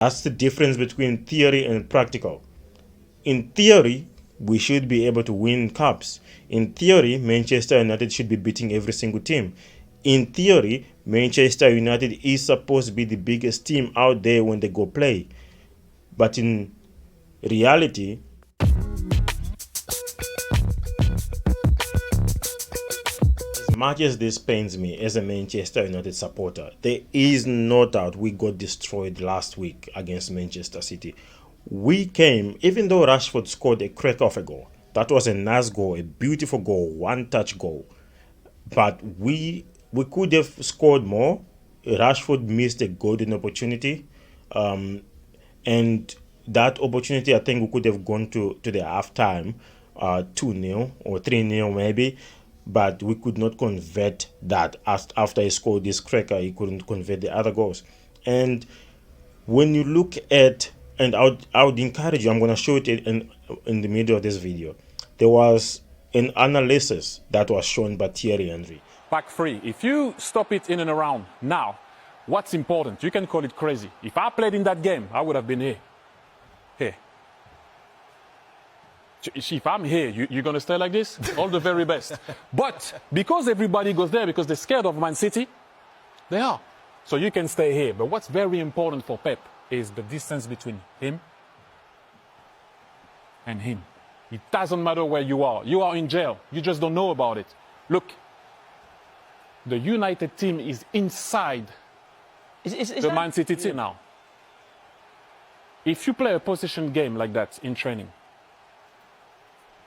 That's the difference between theory and practical. In theory, we should be able to win cups. In theory, Manchester United should be beating every single team. In theory, Manchester United is supposed to be the biggest team out there when they go play. But in reality, as much as this pains me as a Manchester United supporter, there is no doubt we got destroyed last week against Manchester City. We came, even though Rashford scored a crack of a goal, that was a nice goal, a beautiful goal, one touch goal. But we could have scored more. Rashford missed a golden opportunity. And that opportunity, I think we could have gone to the halftime 2-0 or 3-0 maybe, but we could not convert that. After he scored this cracker, he couldn't convert the other goals. And when you look at, and I would encourage you, I'm going to show it in the middle of this video. There was an analysis that was shown by Thiery Henry. Back three. If you stop it in and around now, what's important? You can call it crazy. If I played in that game, I would have been here. Here. If I'm here, you're going to stay like this? All the very best. But because everybody goes there because they're scared of Man City, they are. So you can stay here. But what's very important for Pep is the distance between him and him. It doesn't matter where you are. You are in jail. You just don't know about it. Look, the United team is inside the Man City team now. If you play a possession game like that in training,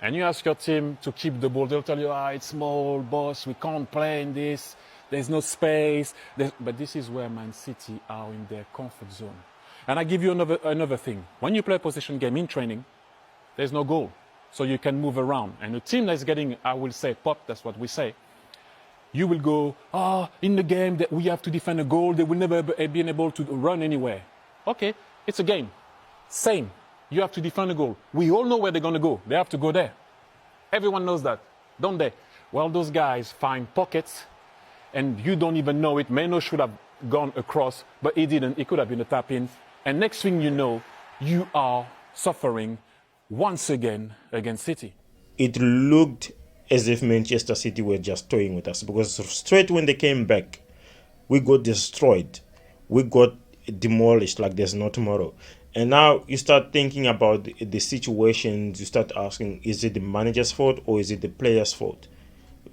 and you ask your team to keep the ball, they'll tell you, it's small, boss, we can't play in this, there's no space. But this is where Man City are in their comfort zone. And I give you another thing. When you play a possession game in training, there's no goal. So you can move around. And a team that's getting, I will say, popped, that's what we say, you will go, in the game that we have to defend a goal, they will never be able to run anywhere. Okay, it's a game. Same. You have to defend a goal. We all know where they're going to go. They have to go there. Everyone knows that, don't they? Well, those guys find pockets, and you don't even know it. Meno should have gone across, but he didn't. It could have been a tap-in. And next thing you know, you are suffering once again against City. It looked as if Manchester City were just toying with us, because straight when they came back, we got destroyed. We got demolished like there's no tomorrow. And now you start thinking about the situations, you start asking, is it the manager's fault or is it the player's fault?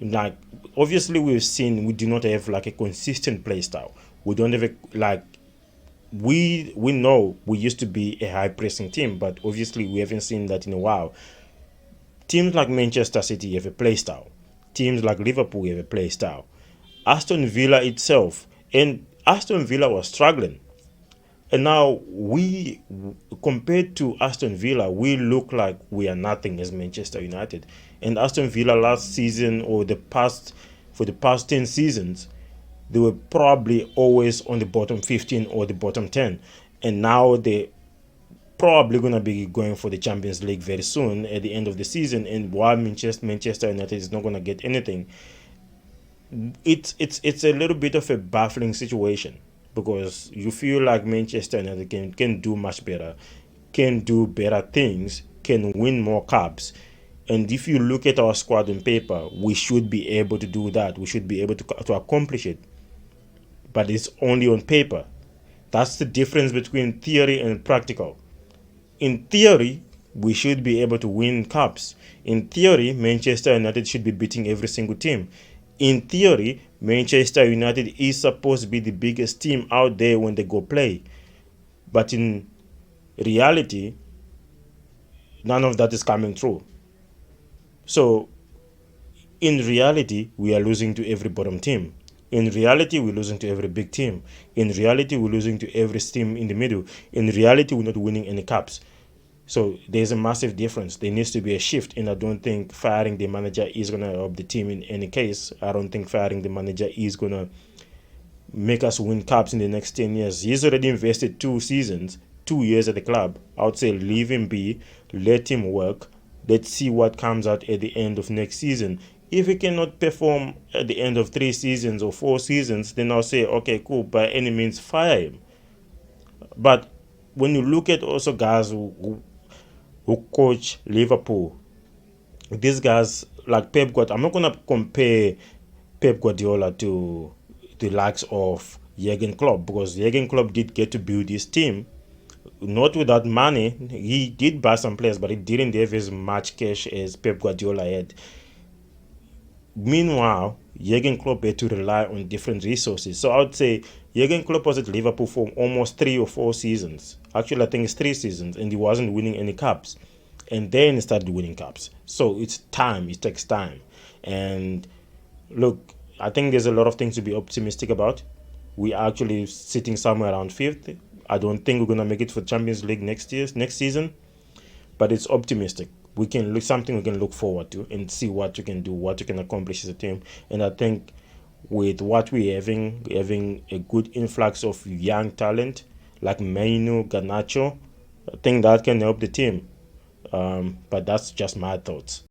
Like, obviously we've seen we do not have like a consistent play style. We don't have we know we used to be a high pressing team, but obviously we haven't seen that in a while. Teams like Manchester City have a play style. Teams like Liverpool have a play style. Aston Villa itself, and Aston Villa was struggling. And now we, compared to Aston Villa, we look like we are nothing as Manchester United. And Aston Villa last season, or for the past 10 seasons, they were probably always on the bottom 15 or the bottom 10. And now they're probably going to be going for the Champions League very soon at the end of the season. And while Manchester United is not going to get anything, it's a little bit of a baffling situation, because you feel like Manchester United can do much better, can do better things, can win more cups. And if you look at our squad on paper, we should be able to do that. We should be able to accomplish it. But it's only on paper. That's the difference between theory and practical. In theory, we should be able to win cups. In theory, Manchester United should be beating every single team. In theory, Manchester United is supposed to be the biggest team out there when they go play. But in reality, none of that is coming true. So, in reality, we are losing to every bottom team. In reality, we're losing to every big team. In reality, we're losing to every team in the middle. In reality, we're not winning any cups. So there's a massive difference. There needs to be a shift, and I don't think firing the manager is going to help the team in any case. I don't think firing the manager is going to make us win cups in the next 10 years. He's already invested 2 seasons, 2 years at the club. I would say leave him be, let him work. Let's see what comes out at the end of next season. If he cannot perform at the end of 3 seasons or 4 seasons, then I'll say, okay, cool, by any means fire him. But when you look at also guys who coach Liverpool, these guys like Pep Guardiola, I'm not gonna compare Pep Guardiola to the likes of Jurgen Klopp, because Jurgen Klopp did get to build his team, not without money. He did buy some players, but he didn't have as much cash as Pep Guardiola had. Meanwhile, Jurgen Klopp had to rely on different resources. So I would say Jurgen Klopp was at Liverpool for almost 3 or 4 seasons. Actually, I think it's 3 seasons, and he wasn't winning any cups. And then he started winning cups. So it's time. It takes time. And look, I think there's a lot of things to be optimistic about. We are actually sitting somewhere around fifth. I don't think we're gonna make it for Champions League next season, but it's optimistic. We can look something we can look forward to and see what you can do, what you can accomplish as a team. And I think with what we're having a good influx of young talent like Mainu, Garnacho, I think that can help the team. But that's just my thoughts.